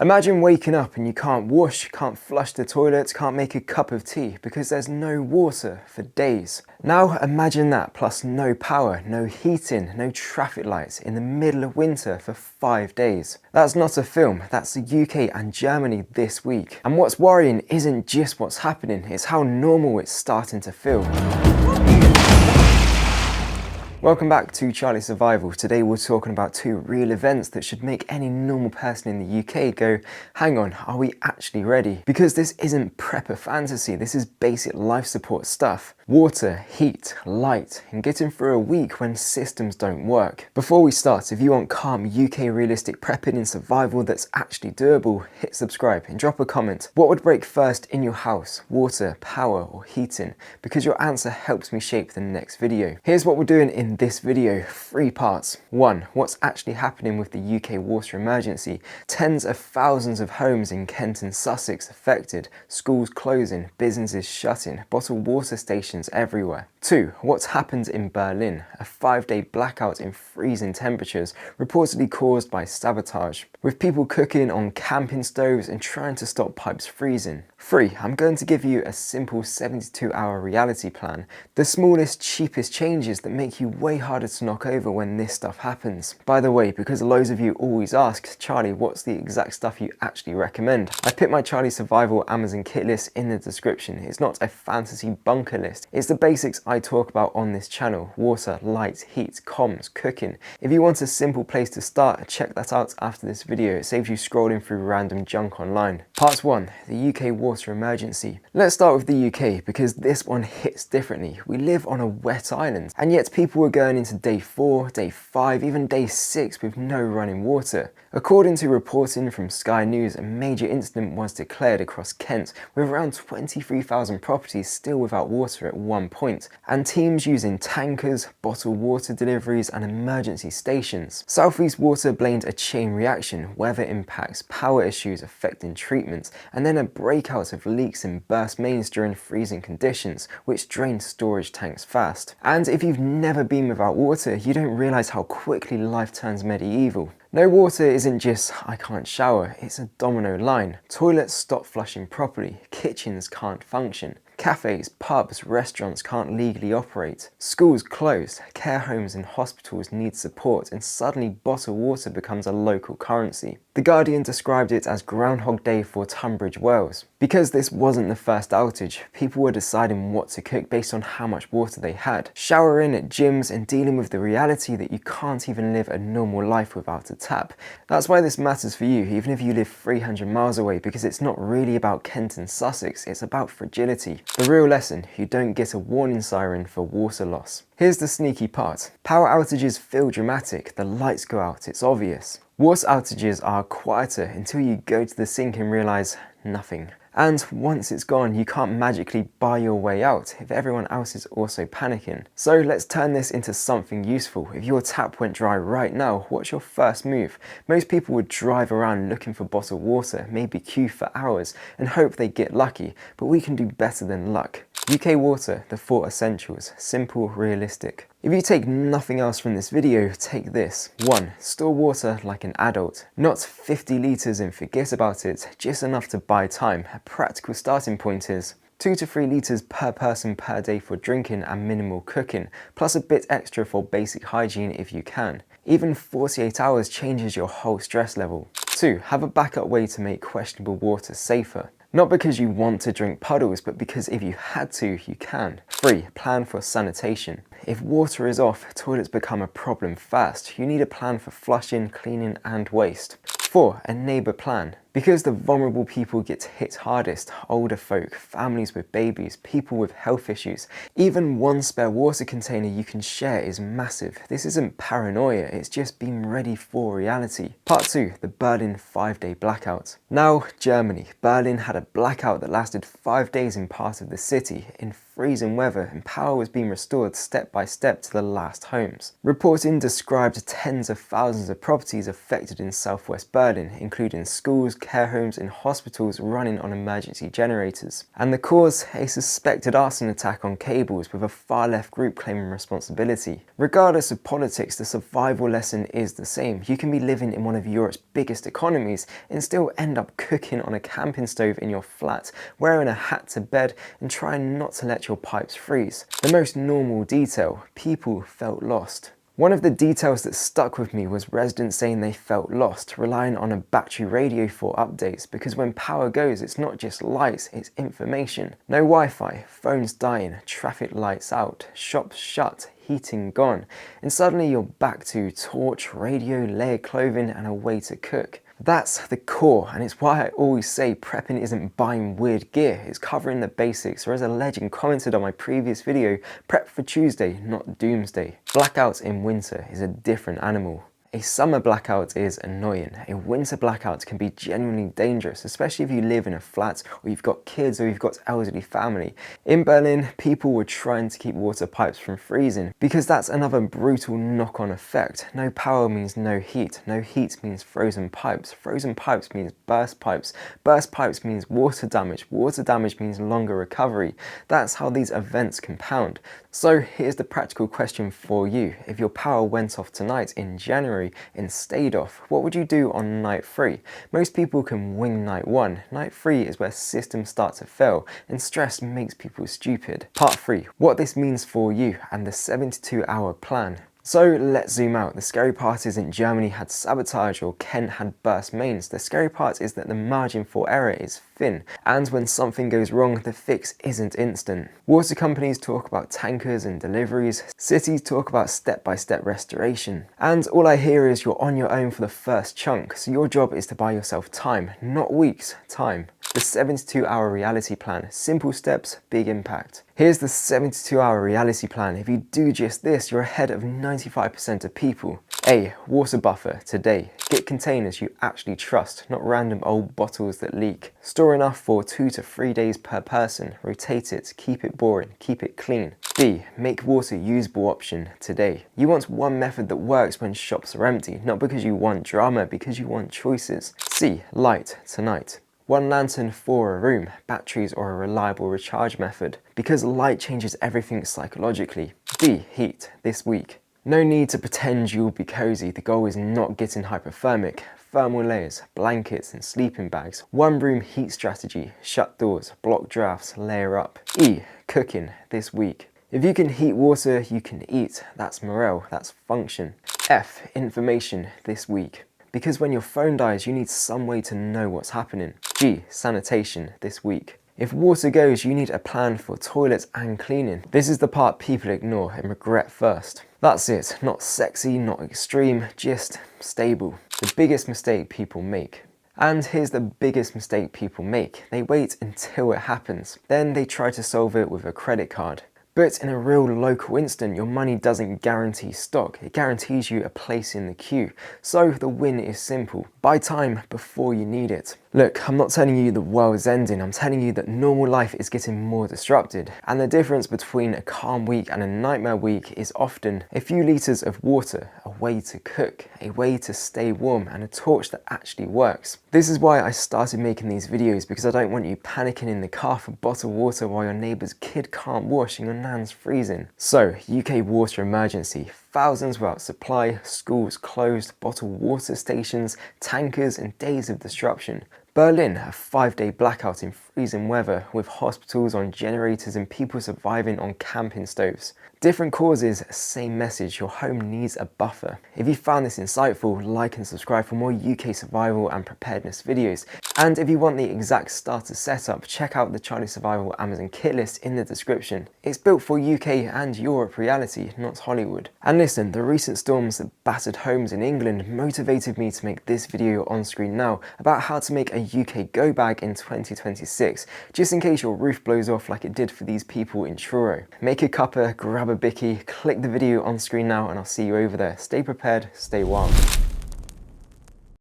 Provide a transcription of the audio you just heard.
Imagine waking up and you can't wash, can't flush the toilet, can't make a cup of tea because there's no water for days. Now imagine that plus no power, no heating, no traffic lights in the middle of winter for 5 days. That's not a film, that's the UK and Germany this week. And what's worrying isn't just what's happening, it's how normal it's starting to feel. Welcome back to Charlie Survival. Today we're talking about two real events that should make any normal person in the UK go, hang on, are we actually ready? Because this isn't prepper fantasy, this is basic life support stuff. Water, heat, light, and getting through a week when systems don't work. Before we start, if you want calm UK realistic prepping and survival that's actually doable, hit subscribe and drop a comment. What would break first in your house? Water, power, or heating? Because your answer helps me shape the next video. Here's what we're doing in this video, 3 parts. 1. What's actually happening with the UK water emergency? Tens of thousands of homes in Kent and Sussex affected, schools closing, businesses shutting, bottled water stations everywhere. 2. What's happened in Berlin? A 5-day blackout in freezing temperatures, reportedly caused by sabotage, with people cooking on camping stoves and trying to stop pipes freezing. 3. I'm going to give you a simple 72-hour reality plan, the smallest, cheapest changes that make you way harder to knock over when this stuff happens. By the way, because loads of you always ask, Charlie, what's the exact stuff you actually recommend? I put my Charlie Survival Amazon kit list in the description. It's not a fantasy bunker list, it's the basics I talk about on this channel: water, light, heat, comms, cooking. If you want a simple place to start, check that out after this video. It saves you scrolling through random junk online. Part 1, the UK water emergency. Let's start with the UK because this one hits differently. We live on a wet island, and yet people were going into day 4, day 5, even day 6 with no running water. According to reporting from Sky News, a major incident was declared across Kent, with around 23,000 properties still without water at one point, and teams using tankers, bottled water deliveries and emergency stations. South East Water blamed a chain reaction, weather impacts, power issues affecting treatment, and then a breakout of leaks and burst mains during freezing conditions, which drained storage tanks fast. And if you've never been without water, you don't realise how quickly life turns medieval. No water isn't just, I can't shower, it's a domino line. Toilets stop flushing properly, kitchens can't function, cafes, pubs, restaurants can't legally operate, schools closed, care homes and hospitals need support, and suddenly bottled water becomes a local currency. The Guardian described it as Groundhog Day for Tunbridge Wells. Because this wasn't the first outage, people were deciding what to cook based on how much water they had, showering at gyms and dealing with the reality that you can't even live a normal life without a tap. That's why this matters for you, even if you live 300 miles away, because it's not really about Kent and Sussex, it's about fragility. The real lesson: you don't get a warning siren for water loss. Here's the sneaky part. Power outages feel dramatic, the lights go out, it's obvious. Water outages are quieter until you go to the sink and realise nothing. And once it's gone, you can't magically buy your way out if everyone else is also panicking. So let's turn this into something useful. If your tap went dry right now, what's your first move? Most people would drive around looking for bottled water, maybe queue for hours, and hope they get lucky, but we can do better than luck. UK water, the 4 essentials, simple, realistic. If you take nothing else from this video, take this. 1. Store water like an adult. Not 50 litres and forget about it, just enough to buy time. A practical starting point is 2 to 3 litres per person per day for drinking and minimal cooking, plus a bit extra for basic hygiene if you can. Even 48 hours changes your whole stress level. 2. Have a backup way to make questionable water safer. Not because you want to drink puddles, but because if you had to, you can. 3. Plan for sanitation. If water is off, toilets become a problem fast. You need a plan for flushing, cleaning and waste. 4. A neighbour plan. Because the vulnerable people get hit hardest, older folk, families with babies, people with health issues, even one spare water container you can share is massive. This isn't paranoia, it's just being ready for reality. Part 2, the Berlin 5-day blackout. Now, Germany. Berlin had a blackout that lasted 5 days in part of the city, in freezing weather, and power was being restored step by step to the last homes. Reporting described tens of thousands of properties affected in southwest Berlin, including schools, care homes and hospitals running on emergency generators. And the cause? A suspected arson attack on cables with a far-left group claiming responsibility. Regardless of politics, the survival lesson is the same. You can be living in one of Europe's biggest economies and still end up cooking on a camping stove in your flat, wearing a hat to bed and trying not to let your pipes freeze. The most normal detail: people felt lost. One of the details that stuck with me was residents saying they felt lost, relying on a battery radio for updates, because when power goes, it's not just lights, it's information. No Wi-Fi, phones dying, traffic lights out, shops shut, heating gone, and suddenly you're back to torch, radio, layered clothing, and a way to cook. That's the core, and it's why I always say prepping isn't buying weird gear, it's covering the basics, or as a legend commented on my previous video, prep for Tuesday, not doomsday. Blackouts in winter is a different animal. A summer blackout is annoying. A winter blackout can be genuinely dangerous, especially if you live in a flat or you've got kids or you've got elderly family. In Berlin, people were trying to keep water pipes from freezing because that's another brutal knock-on effect. No power means no heat. No heat means frozen pipes. Frozen pipes means burst pipes. Burst pipes means water damage. Water damage means longer recovery. That's how these events compound. So here's the practical question for you. If your power went off tonight in January and stayed off, what would you do on night 3? Most people can wing night 1. Night 3 is where systems start to fail and stress makes people stupid. Part 3, what this means for you and the 72-hour plan. So let's zoom out. The scary part isn't Germany had sabotage or Kent had burst mains. The scary part is that the margin for error is thin, and when something goes wrong, the fix isn't instant. Water companies talk about tankers and deliveries, cities talk about step-by-step restoration, and all I hear is you're on your own for the first chunk, so your job is to buy yourself time, not weeks, time. The 72-hour reality plan. Simple steps, big impact. Here's the 72-hour reality plan. If you do just this, you're ahead of 95% of people. A. Water buffer today. Get containers you actually trust, not random old bottles that leak. Store enough for 2 to 3 days per person. Rotate it, keep it boring, keep it clean. B. Make water usable option today. You want one method that works when shops are empty, not because you want drama, because you want choices. C. Light tonight. One lantern for a room, batteries or a reliable recharge method, because light changes everything psychologically. D. Heat this week. No need to pretend you'll be cozy, the goal is not getting hypothermic. Thermal layers, blankets and sleeping bags. One room heat strategy, shut doors, block drafts, layer up. E. Cooking this week. If you can heat water, you can eat. That's morale, that's function. F. Information this week. Because when your phone dies, you need some way to know what's happening. G. Sanitation this week. If water goes, you need a plan for toilets and cleaning. This is the part people ignore and regret first. That's it. Not sexy, not extreme, just stable. The biggest mistake people make. And here's the biggest mistake people make. They wait until it happens. Then they try to solve it with a credit card. But in a real local instant, your money doesn't guarantee stock, it guarantees you a place in the queue. So the win is simple: buy time before you need it. Look, I'm not telling you the world's ending, I'm telling you that normal life is getting more disrupted. And the difference between a calm week and a nightmare week is often a few litres of water, a way to cook, a way to stay warm, and a torch that actually works. This is why I started making these videos, because I don't want you panicking in the car for bottled water while your neighbour's kid can't wash and your nan's freezing. So, UK water emergency. Thousands without supply, schools closed, bottled water stations, tankers, and days of disruption. Berlin, a 5-day blackout in freezing weather, with hospitals on generators and people surviving on camping stoves. Different causes, same message: your home needs a buffer. If you found this insightful, like and subscribe for more UK survival and preparedness videos. And if you want the exact starter setup, check out the Charlie Survival Amazon kit list in the description. It's built for UK and Europe reality, not Hollywood. And listen, the recent storms that battered homes in England motivated me to make this video on screen now about how to make a UK go bag in 2026, just in case your roof blows off like it did for these people in Truro. Make a cuppa, grab a bicky, click the video on screen now, and I'll see you over there. Stay prepared, stay warm.